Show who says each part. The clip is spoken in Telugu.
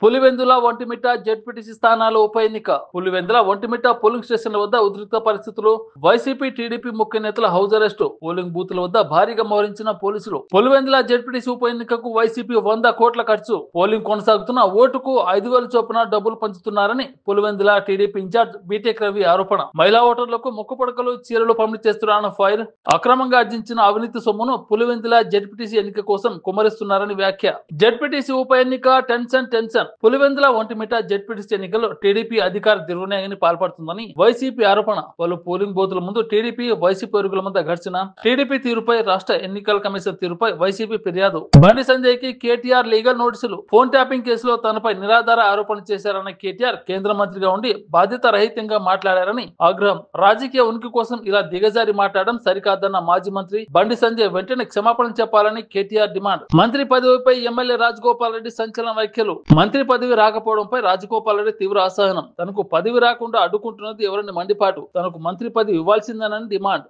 Speaker 1: పులివెందుల ఒంటిమిట్ట జెడ్పీటీసీ స్థానాల ఉప ఎన్నిక. పులివెందుల ఒంటిమిట్ట పోలింగ్ స్టేషన్ల వద్ద ఉద్రిక్త పరిస్థితులు. వైసీపీ టీడీపీ ముఖ్య నేతల హౌస్ అరెస్టు. పోలింగ్ బూత్ల వద్ద భారీగా మోహరించిన పోలీసులు. పులివెందుల జెడ్పీటీసీ ఉప ఎన్నికకు వైసీపీ 100 కోట్ల ఖర్చు. పోలింగ్ కొనసాగుతున్న ఓటుకు 5,000 చొప్పున డబ్బులు పంచుతున్నారని Pulivendula TDP in-charge B Tech Ravi ఆరోపణ. మహిళా ఓటర్లకు ముక్కు పుడకలు, చీరలు పంపిణీ చేస్తున్నారన్న ఫైర్. అక్రమంగా ఆర్జించిన అవినీతి సొమ్మును పులివెందుల జెడ్పీటీసీ ఎన్నిక కోసం కుమ్మరిస్తున్నారని వ్యాఖ్య. జెడ్పీటీసీ ఉప ఎన్నిక టెన్షన్. పులివెందుల ఒంటిమిట్ట జెడ్పీటీసీ ఎన్నికల్లో టీడీపీ అధికార దుర్వినియోగానికి పాల్పడుతుందని వైసీపీ ఆరోపణ. పలు పోలింగ్ బూతుల ముందు టీడీపీ వైసీపీ వర్గుల మధ్య ఘర్షణ. టీడీపీ తీరుపై రాష్ట్ర ఎన్నికల కమిషన్ తీరుపై వైసీపీ ఫిర్యాదు. బండి సంజయ్ కి కేటీఆర్ లీగల్ నోటీసులు. ఫోన్ ట్యాపింగ్ కేసులో తనపై నిరాధార ఆరోపణలు చేశారన్న కేటీఆర్ కేంద్ర మంత్రిగా ఉండి బాధ్యత రహితంగా మాట్లాడారని ఆగ్రహం. రాజకీయ ఉనికి కోసం ఇలా దిగజారి మాట్లాడడం సరికాదన్న మాజీ మంత్రి బండి సంజయ్ వెంటనే క్షమాపణ చెప్పాలని కేటీఆర్ డిమాండ్. మంత్రి పదవిపై ఎమ్మెల్యే రాజగోపాల్ రెడ్డి సంచలన వ్యాఖ్యలు. మంత్రి పదవి రాకపోవడంపై రాజగోపాల్ రెడ్డి తీవ్ర అసహనం. తనకు పదవి రాకుండా అడ్డుకుంటున్నది ఎవరని మండిపాటు. తనకు మంత్రి పదవి ఇవ్వాల్సిందేనని డిమాండ్.